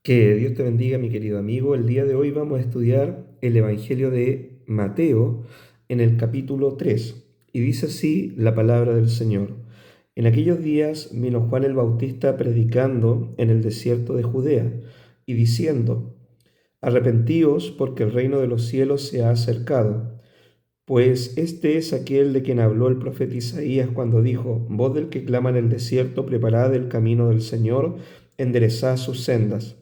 Que Dios te bendiga, mi querido amigo. El día de hoy vamos a estudiar el Evangelio de Mateo en el capítulo 3. Y dice así la palabra del Señor. En aquellos días vino Juan el Bautista predicando en el desierto de Judea y diciendo: Arrepentíos, porque el reino de los cielos se ha acercado. Pues este es aquel de quien habló el profeta Isaías cuando dijo: Voz del que clama en el desierto, preparad el camino del Señor, enderezad sus sendas.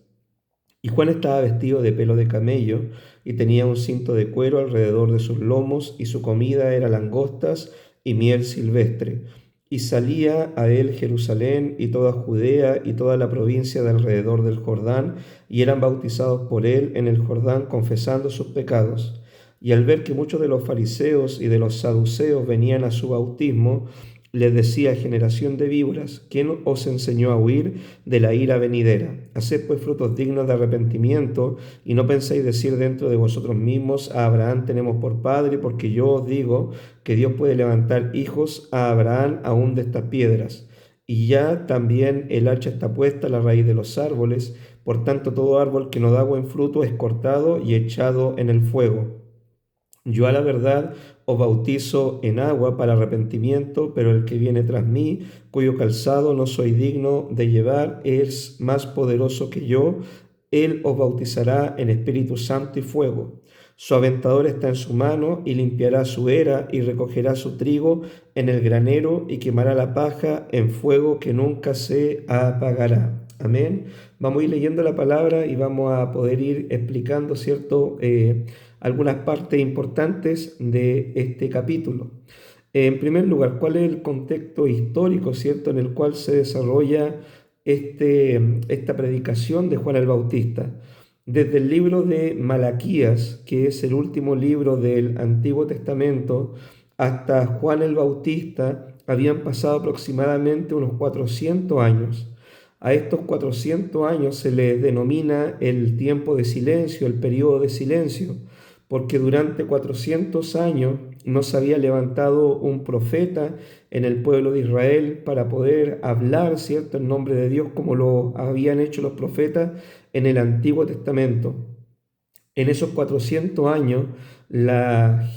Y Juan estaba vestido de pelo de camello y tenía un cinto de cuero alrededor de sus lomos, y su comida era langostas y miel silvestre. Y salía a él Jerusalén y toda Judea y toda la provincia de alrededor del Jordán, y eran bautizados por él en el Jordán, confesando sus pecados. Y al ver que muchos de los fariseos y de los saduceos venían a su bautismo, les decía: generación de víboras, ¿quién os enseñó a huir de la ira venidera? Haced pues frutos dignos de arrepentimiento, y no penséis decir dentro de vosotros mismos: a Abraham tenemos por padre, porque yo os digo que Dios puede levantar hijos a Abraham aún de estas piedras. Y ya también el hacha está puesta a la raíz de los árboles. Por tanto, todo árbol que no da buen fruto es cortado y echado en el fuego. Yo a la verdad os bautizo en agua para arrepentimiento, pero el que viene tras mí, cuyo calzado no soy digno de llevar, es más poderoso que yo. Él os bautizará en Espíritu Santo y fuego. Su aventador está en su mano, y limpiará su era y recogerá su trigo en el granero, y quemará la paja en fuego que nunca se apagará. Amén. Vamos a ir leyendo la palabra y vamos a poder ir explicando, ¿cierto? Algunas partes importantes de este capítulo. En primer lugar, ¿cuál es el contexto histórico, cierto, en el cual se desarrolla esta predicación de Juan el Bautista? Desde el libro de Malaquías, que es el último libro del Antiguo Testamento, hasta Juan el Bautista, habían pasado aproximadamente unos 400 años. A estos 400 años se les denomina el tiempo de silencio, el periodo de silencio, porque durante 400 años no se había levantado un profeta en el pueblo de Israel para poder hablar, ¿cierto?, en nombre de Dios, como lo habían hecho los profetas en el Antiguo Testamento. En esos 400 años la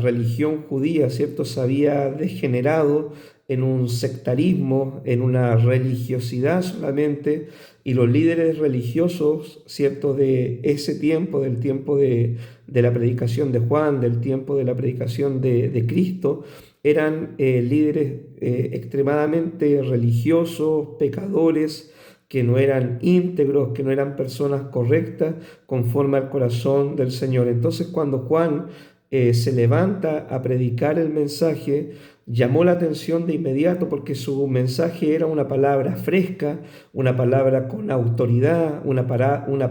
religión judía, ¿cierto?, se había degenerado en un sectarismo, en una religiosidad solamente, y los líderes religiosos, ¿cierto?, de ese tiempo, del tiempo de la predicación de Juan, del tiempo de la predicación de Cristo, eran líderes extremadamente religiosos, pecadores, que no eran íntegros, que no eran personas correctas conforme al corazón del Señor. Entonces, cuando Juan se levanta a predicar el mensaje, llamó la atención de inmediato, porque su mensaje era una palabra fresca, una palabra con autoridad, una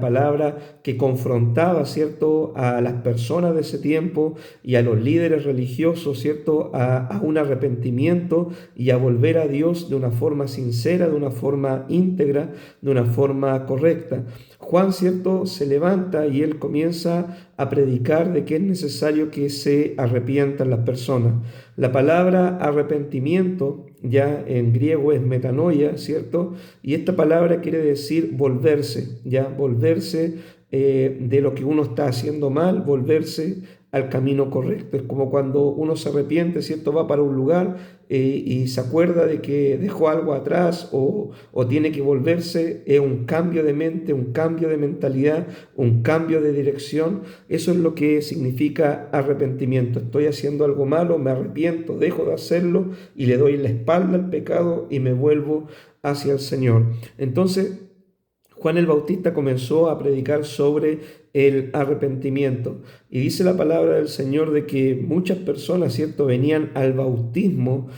palabra que confrontaba, ¿cierto?, a las personas de ese tiempo y a los líderes religiosos, ¿cierto?, a un arrepentimiento y a volver a Dios de una forma sincera, de una forma íntegra, de una forma correcta. Juan, ¿cierto?, se levanta y él comienza a predicar de que es necesario que se arrepientan las personas. La palabra arrepentimiento ya en griego es metanoia, ¿cierto? Y esta palabra quiere decir volverse, ya volverse de lo que uno está haciendo mal, volverse al camino correcto. Es como cuando uno se arrepiente, ¿cierto? Va para un lugar y se acuerda de que dejó algo atrás o tiene que volverse. Es un cambio de mente, un cambio de mentalidad, un cambio de dirección. Eso es lo que significa arrepentimiento. Estoy haciendo algo malo, me arrepiento, dejo de hacerlo y le doy la espalda al pecado y me vuelvo hacia el Señor. Entonces, Juan el Bautista comenzó a predicar sobre el arrepentimiento. Y dice la palabra del Señor de que muchas personas, ¿cierto?, venían al bautismo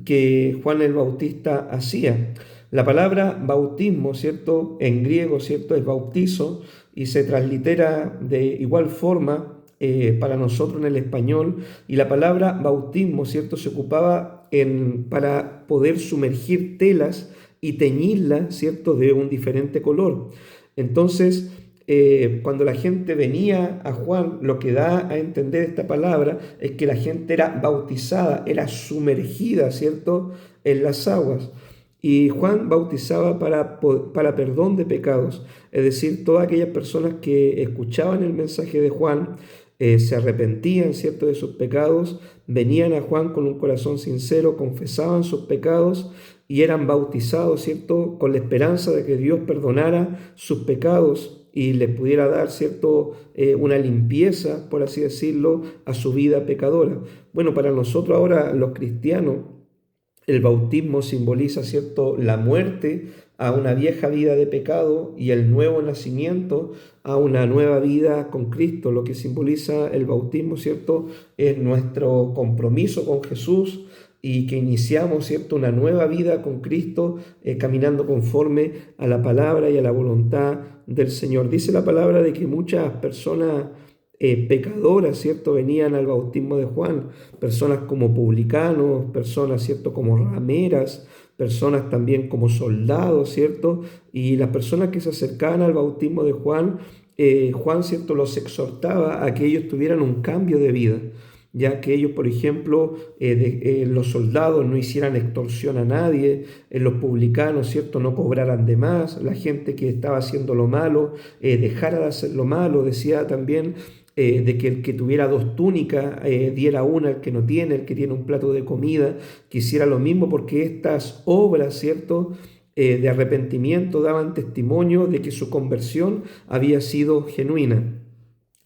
que Juan el Bautista hacía. La palabra bautismo, ¿cierto?, en griego, ¿cierto?, es bautizo, y se translitera de igual forma para nosotros en el español. Y la palabra bautismo, ¿cierto?, se ocupaba para poder sumergir telas y teñirla, ¿cierto?, de un diferente color. Entonces, cuando la gente venía a Juan, lo que da a entender esta palabra es que la gente era bautizada, era sumergida, ¿cierto?, en las aguas. Y Juan bautizaba para perdón de pecados, es decir, todas aquellas personas que escuchaban el mensaje de Juan, se arrepentían, ¿cierto?, de sus pecados, venían a Juan con un corazón sincero, confesaban sus pecados y eran bautizados, ¿cierto?, con la esperanza de que Dios perdonara sus pecados y les pudiera dar, ¿cierto?, una limpieza, por así decirlo, a su vida pecadora. Bueno, para nosotros ahora, los cristianos, el bautismo simboliza, ¿cierto?, la muerte a una vieja vida de pecado y el nuevo nacimiento a una nueva vida con Cristo. Lo que simboliza el bautismo, ¿cierto?, es nuestro compromiso con Jesús y que iniciamos, ¿cierto?, una nueva vida con Cristo, caminando conforme a la palabra y a la voluntad del Señor. Dice la palabra de que muchas personas pecadoras, ¿cierto?, venían al bautismo de Juan, personas como publicanos, personas, ¿cierto?, como rameras, personas también como soldados, ¿cierto? Y las personas que se acercaban al bautismo de Juan, Juan, ¿cierto?, los exhortaba a que ellos tuvieran un cambio de vida, ya que ellos, por ejemplo, los soldados no hicieran extorsión a nadie, los publicanos, ¿cierto?, no cobraran de más, la gente que estaba haciendo lo malo, dejara de hacer lo malo. Decía también de que el que tuviera dos túnicas diera una al que no tiene, el que tiene un plato de comida, que hiciera lo mismo, porque estas obras, ¿cierto?, de arrepentimiento daban testimonio de que su conversión había sido genuina.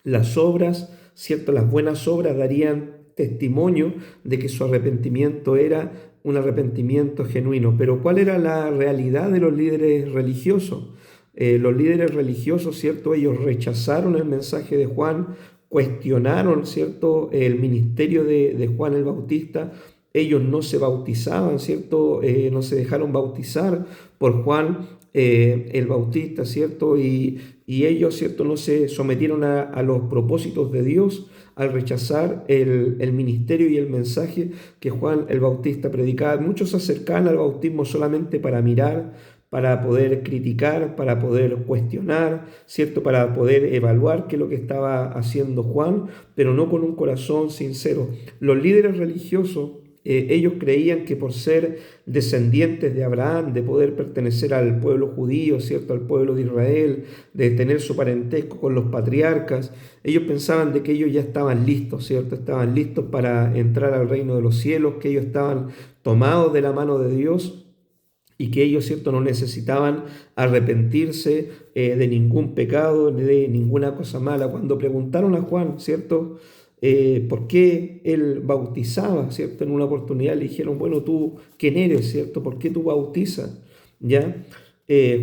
Las obras, ¿cierto?, las buenas obras darían testimonio de que su arrepentimiento era un arrepentimiento genuino. Pero ¿cuál era la realidad de los líderes religiosos? Los líderes religiosos, ¿cierto?, ellos rechazaron el mensaje de Juan, cuestionaron, ¿cierto?, el ministerio de Juan el Bautista. Ellos no se bautizaban, ¿cierto?, no se dejaron bautizar por Juan el Bautista, ¿cierto? Y ellos, ¿cierto?, no se sometieron a los propósitos de Dios al rechazar el ministerio y el mensaje que Juan el Bautista predicaba. Muchos se acercaban al bautismo solamente para mirar, para poder criticar, para poder cuestionar, ¿cierto?, para poder evaluar qué es lo que estaba haciendo Juan, pero no con un corazón sincero. Los líderes religiosos, ellos creían que por ser descendientes de Abraham, de poder pertenecer al pueblo judío, ¿cierto?, al pueblo de Israel, de tener su parentesco con los patriarcas, ellos pensaban de que ellos ya estaban listos, ¿cierto?, estaban listos para entrar al reino de los cielos, que ellos estaban tomados de la mano de Dios y que ellos, ¿cierto?, no necesitaban arrepentirse de ningún pecado, de ninguna cosa mala. Cuando preguntaron a Juan, ¿cierto?, por qué él bautizaba, ¿cierto?, en una oportunidad le dijeron, bueno, ¿tú quién eres, ¿cierto?, ¿por qué tú bautizas? ¿Ya?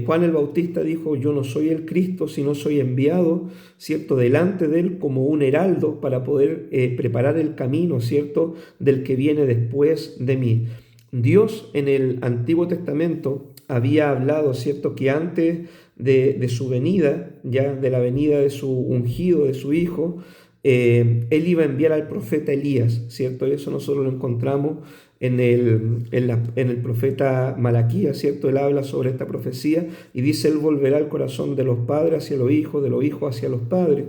Juan el Bautista dijo, yo no soy el Cristo, sino soy enviado, ¿cierto?, delante de él como un heraldo para poder preparar el camino, ¿cierto?, del que viene después de mí. Dios en el Antiguo Testamento había hablado, ¿cierto?, que antes de su venida, ya de la venida de su ungido, de su Hijo, él iba a enviar al profeta Elías, ¿cierto? Y eso nosotros lo encontramos en el profeta Malaquías, ¿cierto? Él habla sobre esta profecía y dice, él volverá al corazón de los padres hacia los hijos, de los hijos hacia los padres.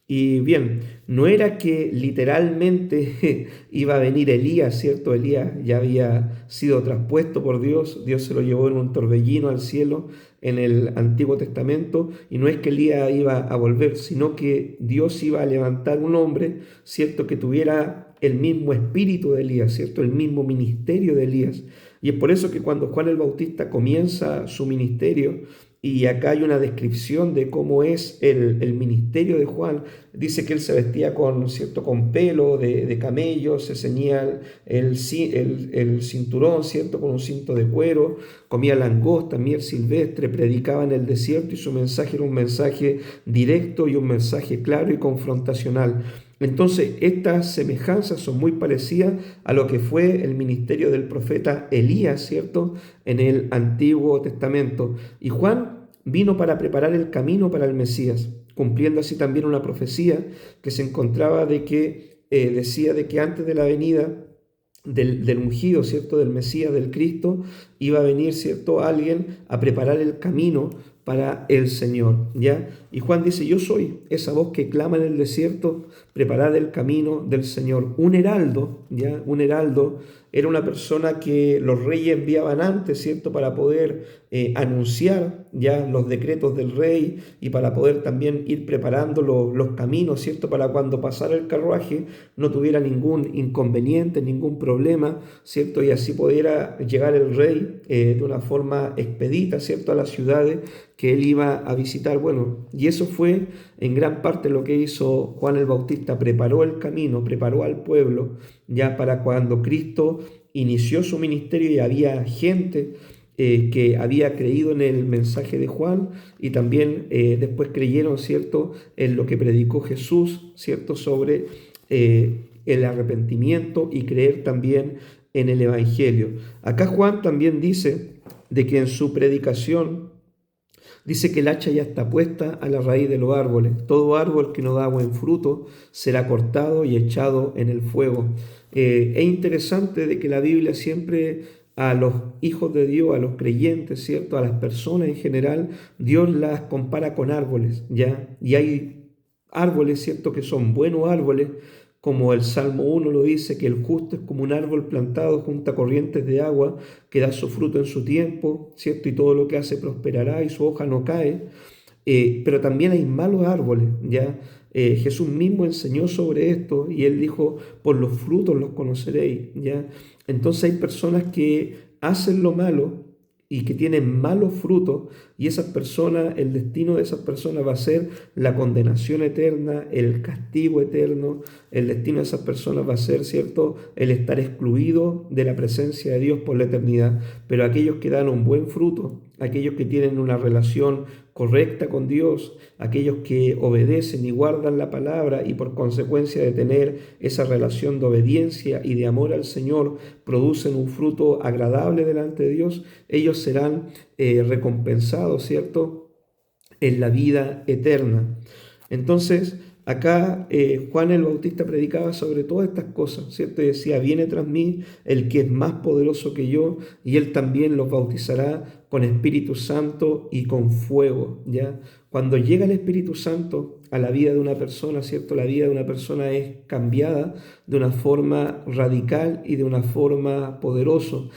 Y bien, no era que literalmente iba a venir Elías, ¿cierto? Elías ya había sido traspuesto por Dios, Dios se lo llevó en un torbellino al cielo en el Antiguo Testamento, y no es que Elías iba a volver, sino que Dios iba a levantar un hombre, ¿cierto?, que tuviera el mismo espíritu de Elías, ¿cierto?, el mismo ministerio de Elías. Y es por eso que cuando Juan el Bautista comienza su ministerio, y acá hay una descripción de cómo es el ministerio de Juan. Dice que él se vestía con, ¿cierto?, con pelo de camello, se ceñía el cinturón, ¿cierto?, con un cinto de cuero, comía langosta, miel silvestre, predicaba en el desierto y su mensaje era un mensaje directo y un mensaje claro y confrontacional. Entonces, estas semejanzas son muy parecidas a lo que fue el ministerio del profeta Elías, ¿cierto?, en el Antiguo Testamento. Y Juan vino para preparar el camino para el Mesías, cumpliendo así también una profecía que se encontraba de que decía de que antes de la venida del ungido, ¿cierto?, del Mesías, del Cristo, iba a venir, ¿cierto?, alguien a preparar el camino para el Señor, ¿ya? Y Juan dice, yo soy esa voz que clama en el desierto, preparad el camino del Señor. Un heraldo, ¿ya? Un heraldo era una persona que los reyes enviaban antes, ¿cierto? Para poder anunciar ya los decretos del rey y para poder también ir preparando los caminos, ¿cierto? Para cuando pasara el carruaje no tuviera ningún inconveniente, ningún problema, ¿cierto? Y así pudiera llegar el rey de una forma expedita, ¿cierto? A las ciudades que él iba a visitar. Bueno, y eso fue en gran parte lo que hizo Juan el Bautista, preparó el camino, preparó al pueblo ya para cuando Cristo inició su ministerio y había gente que había creído en el mensaje de Juan y también después creyeron, ¿cierto?, en lo que predicó Jesús, ¿cierto?, sobre el arrepentimiento y creer también en el Evangelio. Acá Juan también dice de que en su predicación dice que el hacha ya está puesta a la raíz de los árboles. Todo árbol que no da buen fruto será cortado y echado en el fuego. Es interesante de que la Biblia siempre a los hijos de Dios, a los creyentes, ¿cierto? A las personas en general, Dios las compara con árboles, ¿ya? Y hay árboles, ¿cierto? Que son buenos árboles, como el Salmo 1 lo dice, que el justo es como un árbol plantado junto a corrientes de agua, que da su fruto en su tiempo, ¿cierto? Y todo lo que hace prosperará y su hoja no cae. Pero también hay malos árboles, ¿ya? Jesús mismo enseñó sobre esto y él dijo, por los frutos los conoceréis, ¿ya? Entonces hay personas que hacen lo malo y que tienen malos frutos y esas personas, el destino de esas personas va a ser la condenación eterna, el castigo eterno, el destino de esas personas va a ser, ¿cierto?, el estar excluido de la presencia de Dios por la eternidad. Pero aquellos que dan un buen fruto, aquellos que tienen una relación correcta con Dios, aquellos que obedecen y guardan la palabra y por consecuencia de tener esa relación de obediencia y de amor al Señor, producen un fruto agradable delante de Dios, ellos serán recompensados, ¿cierto?, en la vida eterna. Entonces, acá Juan el Bautista predicaba sobre todas estas cosas, ¿cierto? Y decía, viene tras mí el que es más poderoso que yo, y él también los bautizará con Espíritu Santo y con fuego, ¿ya? Cuando llega el Espíritu Santo a la vida de una persona, ¿cierto? La vida de una persona es cambiada de una forma radical y de una forma poderosa.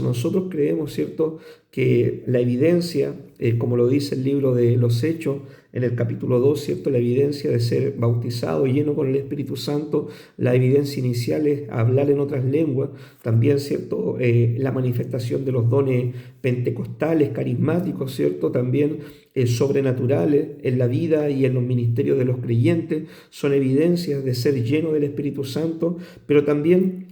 Nosotros creemos, ¿cierto?, que la evidencia, como lo dice el libro de los Hechos, en el capítulo 2, ¿cierto?, la evidencia de ser bautizado y lleno con el Espíritu Santo, la evidencia inicial es hablar en otras lenguas, también, ¿cierto?, la manifestación de los dones pentecostales, carismáticos, ¿cierto?, también sobrenaturales en la vida y en los ministerios de los creyentes, son evidencias de ser lleno del Espíritu Santo, pero también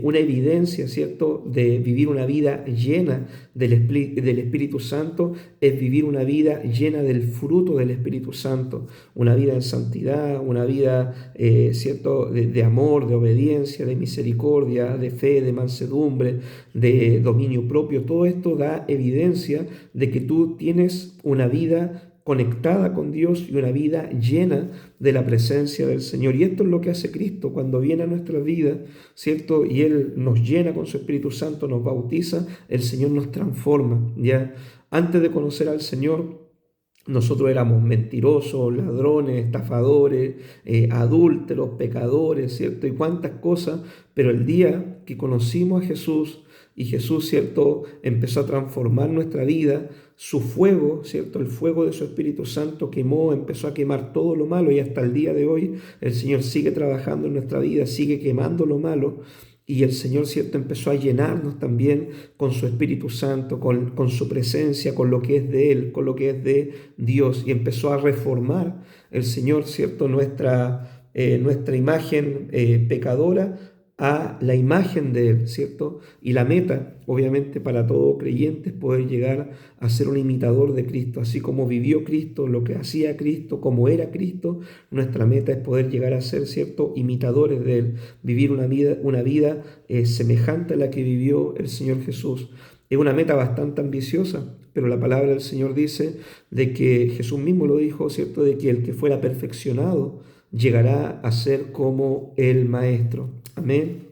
una evidencia, ¿cierto?, de vivir una vida llena del Espíritu Santo, es vivir una vida llena del fruto del Espíritu Santo, una vida en santidad, una vida, ¿cierto?, de amor, de obediencia, de misericordia, de fe, de mansedumbre, de dominio propio. Todo esto da evidencia de que tú tienes una vida conectada con Dios y una vida llena de la presencia del Señor. Y esto es lo que hace Cristo cuando viene a nuestra vida, ¿cierto? Y Él nos llena con su Espíritu Santo, nos bautiza, el Señor nos transforma, ¿ya? Antes de conocer al Señor, nosotros éramos mentirosos, ladrones, estafadores, adúlteros, pecadores, ¿cierto? Y cuántas cosas, pero el día que conocimos a Jesús y Jesús, ¿cierto?, empezó a transformar nuestra vida, su fuego, ¿cierto?, el fuego de su Espíritu Santo quemó, empezó a quemar todo lo malo y hasta el día de hoy el Señor sigue trabajando en nuestra vida, sigue quemando lo malo. Y el Señor, ¿cierto?, empezó a llenarnos también con su Espíritu Santo, con su presencia, con lo que es de Él, con lo que es de Dios. Y empezó a reformar el Señor, ¿cierto?, nuestra imagen pecadora a la imagen de Él, ¿cierto? Y la meta, obviamente, para todo creyente es poder llegar a ser un imitador de Cristo. Así como vivió Cristo, lo que hacía Cristo, como era Cristo, nuestra meta es poder llegar a ser, ¿cierto?, imitadores de Él, vivir una vida semejante a la que vivió el Señor Jesús. Es una meta bastante ambiciosa, pero la palabra del Señor dice de que Jesús mismo lo dijo, ¿cierto?, de que el que fuera perfeccionado llegará a ser como el Maestro. Amén.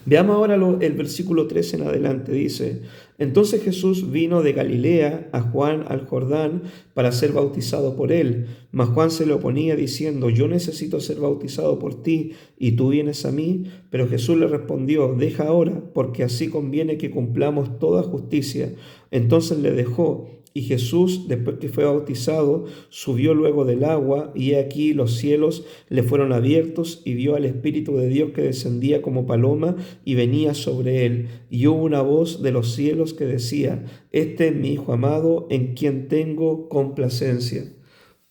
Veamos ahora el versículo 13 en adelante. Dice, Entonces Jesús vino de Galilea a Juan al Jordán para ser bautizado por él. Mas Juan se le oponía diciendo: yo necesito ser bautizado por ti, y tú vienes a mí. Pero Jesús le respondió: deja ahora, porque así conviene que cumplamos toda justicia. Entonces le dejó. Y Jesús, después que fue bautizado, subió luego del agua, y he aquí los cielos le fueron abiertos, y vio al Espíritu de Dios que descendía como paloma y venía sobre él. Y hubo una voz de los cielos que decía: este es mi Hijo amado, en quien tengo complacencia.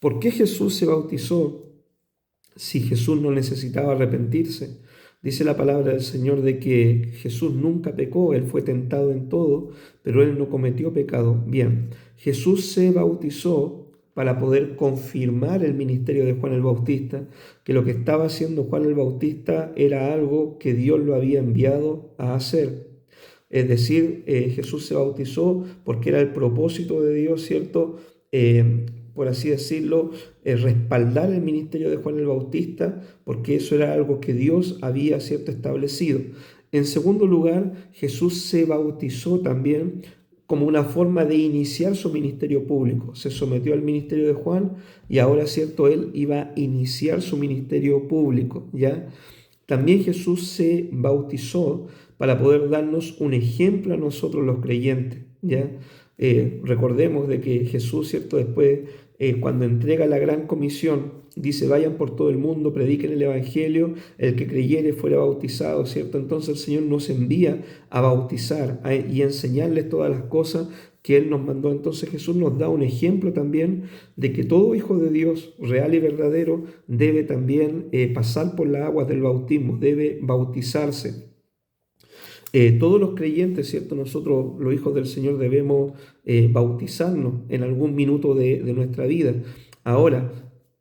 ¿Por qué Jesús se bautizó si Jesús no necesitaba arrepentirse? Dice la palabra del Señor de que Jesús nunca pecó, Él fue tentado en todo, pero Él no cometió pecado. Bien, Jesús se bautizó para poder confirmar el ministerio de Juan el Bautista, que lo que estaba haciendo Juan el Bautista era algo que Dios lo había enviado a hacer. Es decir, Jesús se bautizó porque era el propósito de Dios, ¿cierto? Por así decirlo, respaldar el ministerio de Juan el Bautista, porque eso era algo que Dios había, ¿cierto?, establecido. En segundo lugar, Jesús se bautizó también como una forma de iniciar su ministerio público. Se sometió al ministerio de Juan y ahora, ¿cierto?, él iba a iniciar su ministerio público, ¿ya? También Jesús se bautizó para poder darnos un ejemplo a nosotros los creyentes, ¿ya? Recordemos de que Jesús, ¿cierto?, después, cuando entrega la gran comisión, dice: vayan por todo el mundo, prediquen el Evangelio, el que creyere fuera bautizado, ¿cierto? Entonces el Señor nos envía a bautizar y enseñarles todas las cosas que Él nos mandó. Entonces Jesús nos da un ejemplo también de que todo hijo de Dios, real y verdadero, debe también pasar por las aguas del bautismo, debe bautizarse. Todos los creyentes, ¿cierto? Nosotros, los hijos del Señor, debemos bautizarnos en algún minuto de nuestra vida. Ahora,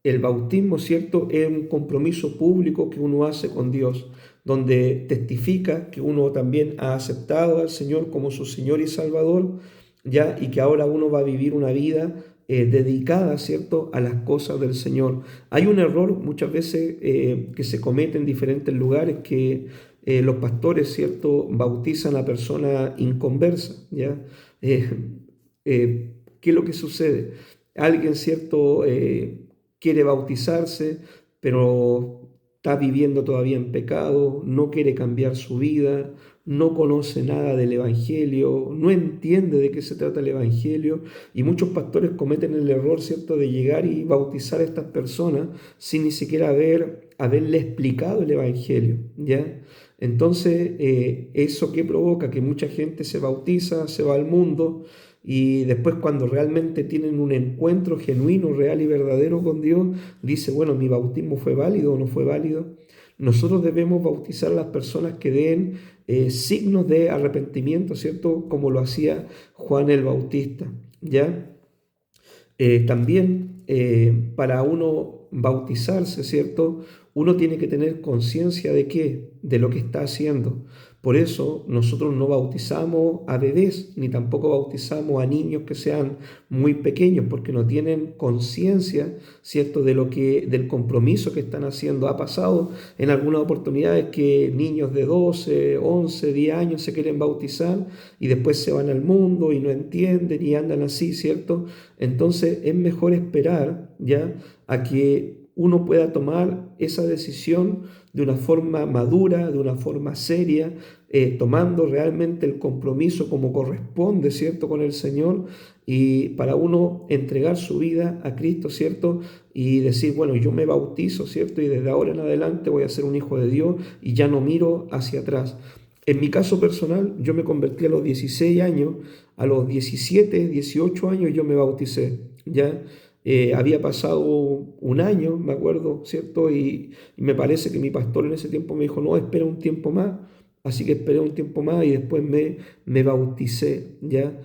el bautismo, ¿cierto?, es un compromiso público que uno hace con Dios, donde testifica que uno también ha aceptado al Señor como su Señor y Salvador, ¿ya? Y que ahora uno va a vivir una vida dedicada, ¿cierto?, a las cosas del Señor. Hay un error muchas veces que se comete en diferentes lugares, que los pastores, ¿cierto?, bautizan a persona inconversa, ¿ya? ¿Qué es lo que sucede? Alguien, ¿cierto?, quiere bautizarse, pero está viviendo todavía en pecado, no quiere cambiar su vida, no conoce nada del Evangelio, no entiende de qué se trata el Evangelio, y muchos pastores cometen el error, ¿cierto?, de llegar y bautizar a estas personas sin ni siquiera haberle explicado el Evangelio, ¿ya? Entonces, ¿eso qué provoca? Que mucha gente se bautiza, se va al mundo, y después, cuando realmente tienen un encuentro genuino, real y verdadero con Dios, dice: bueno, ¿mi bautismo fue válido o no fue válido? Nosotros debemos bautizar a las personas que den signos de arrepentimiento, ¿cierto?, como lo hacía Juan el Bautista, ¿ya? También para uno bautizarse, ¿cierto?, uno tiene que tener conciencia de qué, de lo que está haciendo. Por eso nosotros no bautizamos a bebés, ni tampoco bautizamos a niños que sean muy pequeños, porque no tienen conciencia, ¿cierto?, del compromiso que están haciendo. Ha pasado en algunas oportunidades que niños de 12, 11, 10 años se quieren bautizar y después se van al mundo y no entienden y andan así, ¿cierto? Entonces es mejor esperar, ¿ya?, a que uno pueda tomar esa decisión de una forma madura, de una forma seria, tomando realmente el compromiso como corresponde, ¿cierto?, con el Señor, y para uno entregar su vida a Cristo, ¿cierto?, y decir: bueno, yo me bautizo, ¿cierto?, y desde ahora en adelante voy a ser un hijo de Dios y ya no miro hacia atrás. En mi caso personal, yo me convertí a los 16 años, a los 17, 18 años yo me bauticé, ¿ya? Había pasado un año, me acuerdo, ¿cierto? Y me parece que mi pastor en ese tiempo me dijo: no, espera un tiempo más. Así que esperé un tiempo más y después me bauticé, ¿ya?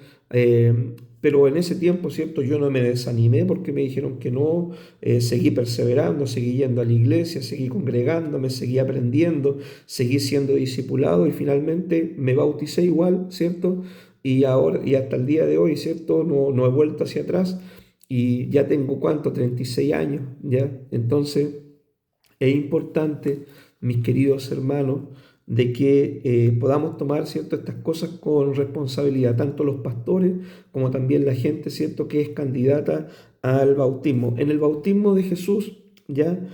Pero en ese tiempo, ¿cierto?, yo no me desanimé porque me dijeron que no, seguí perseverando, seguí yendo a la iglesia, seguí congregándome, seguí aprendiendo, seguí siendo discipulado y finalmente me bauticé igual, ¿cierto? Y ahora, y hasta el día de hoy, ¿cierto?, no he vuelto hacia atrás. Y ya tengo, ¿cuánto? 36 años, ¿ya? Entonces es importante, mis queridos hermanos, de que podamos tomar, ¿cierto?, estas cosas con responsabilidad, tanto los pastores como también la gente, ¿cierto?, que es candidata al bautismo. En el bautismo de Jesús, ¿ya?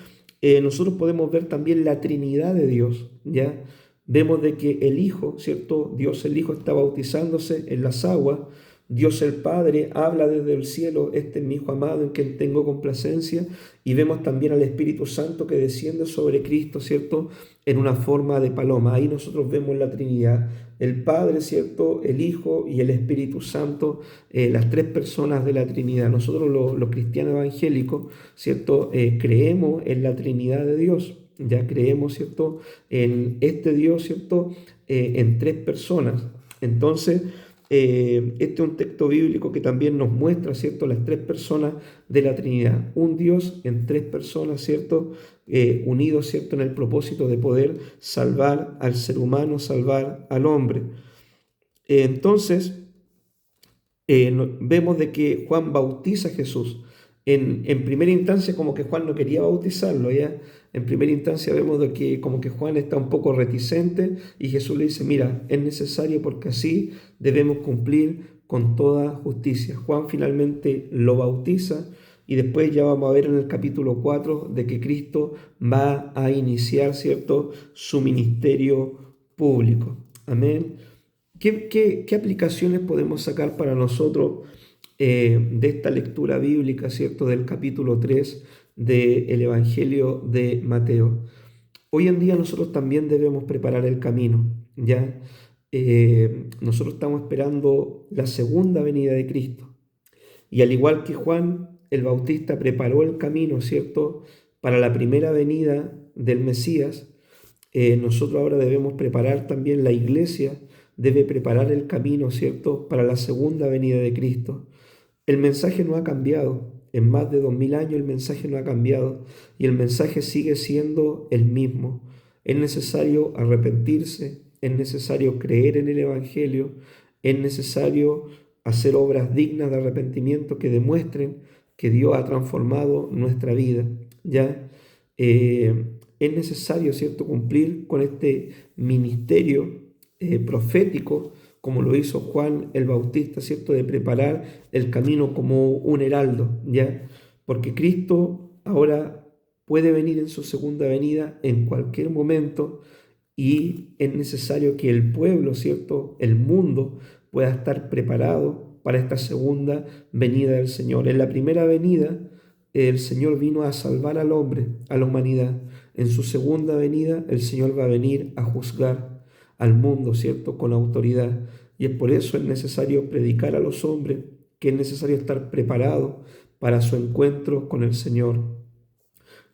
Nosotros podemos ver también la Trinidad de Dios, ¿ya? Vemos de que el Hijo, ¿cierto? Dios el Hijo está bautizándose en las aguas. Dios el Padre habla desde el cielo: este es mi Hijo amado en quien tengo complacencia. Y vemos también al Espíritu Santo que desciende sobre Cristo, ¿cierto?, en una forma de paloma. Ahí nosotros vemos la Trinidad: el Padre, ¿cierto?, el Hijo y el Espíritu Santo, las tres personas de la Trinidad. Nosotros los cristianos evangélicos, ¿cierto?, creemos en la Trinidad de Dios. Ya creemos, ¿cierto?, en este Dios, ¿cierto?, en tres personas. Entonces, este es un texto bíblico que también nos muestra, ¿cierto?, las tres personas de la Trinidad. Un Dios en tres personas, ¿cierto?, unidos, ¿cierto?, en el propósito de poder salvar al ser humano, salvar al hombre. Entonces, vemos de que Juan bautiza a Jesús. En primera instancia, como que Juan no quería bautizarlo, ¿ya? En primera instancia vemos de que como que Juan está un poco reticente y Jesús le dice: mira, es necesario porque así debemos cumplir con toda justicia. Juan finalmente lo bautiza y después ya vamos a ver en el capítulo 4 de que Cristo va a iniciar, ¿cierto?, su ministerio público. Amén. ¿Qué aplicaciones podemos sacar para nosotros de esta lectura bíblica, ¿cierto?, del capítulo 3 del Evangelio de Mateo? Hoy en día nosotros también debemos preparar el camino, ¿ya? Nosotros estamos esperando la segunda venida de Cristo. Y al igual que Juan el Bautista preparó el camino, ¿cierto?, para la primera venida del Mesías, nosotros ahora debemos preparar también, la iglesia debe preparar el camino, ¿cierto?, para la segunda venida de Cristo. El mensaje no ha cambiado. En más de 2000 años el mensaje no ha cambiado y el mensaje sigue siendo el mismo. Es necesario arrepentirse, es necesario creer en el Evangelio, es necesario hacer obras dignas de arrepentimiento que demuestren que Dios ha transformado nuestra vida. ¿Ya? Es necesario, ¿cierto?, cumplir con este ministerio profético, como lo hizo Juan el Bautista, ¿cierto?, de preparar el camino como un heraldo, ¿ya? Porque Cristo ahora puede venir en su segunda venida en cualquier momento y es necesario que el pueblo, ¿cierto?, el mundo pueda estar preparado para esta segunda venida del Señor. En la primera venida, el Señor vino a salvar al hombre, a la humanidad. En su segunda venida, el Señor va a venir a juzgar al mundo, ¿cierto?, con autoridad. Y es por eso es necesario predicar a los hombres, que es necesario estar preparado para su encuentro con el Señor.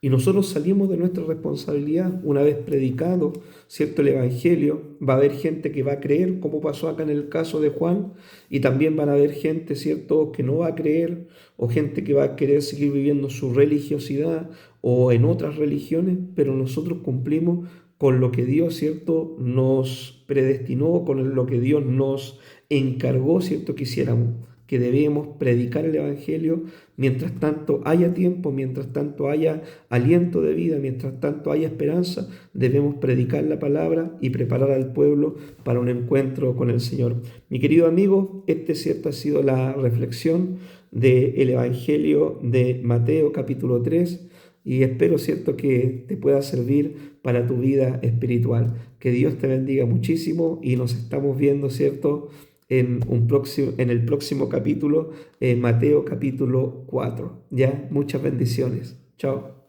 Y nosotros salimos de nuestra responsabilidad una vez predicado, ¿cierto?, el Evangelio. Va a haber gente que va a creer, como pasó acá en el caso de Juan, y también van a haber gente, ¿cierto?, que no va a creer, o gente que va a querer seguir viviendo su religiosidad o en otras religiones, pero nosotros cumplimos con lo que Dios, ¿cierto?, nos predestinó, con lo que Dios nos encargó, ¿cierto?, que hiciéramos, que debemos predicar el Evangelio mientras tanto haya tiempo, mientras tanto haya aliento de vida, mientras tanto haya esperanza. Debemos predicar la palabra y preparar al pueblo para un encuentro con el Señor. Mi querido amigo, cierto ha sido la reflexión del Evangelio de Mateo capítulo 3 y espero, ¿cierto?, que te pueda servir para tu vida espiritual. Que Dios te bendiga muchísimo y nos estamos viendo, ¿cierto?, en el próximo capítulo, Mateo capítulo 4. Ya, muchas bendiciones. Chao.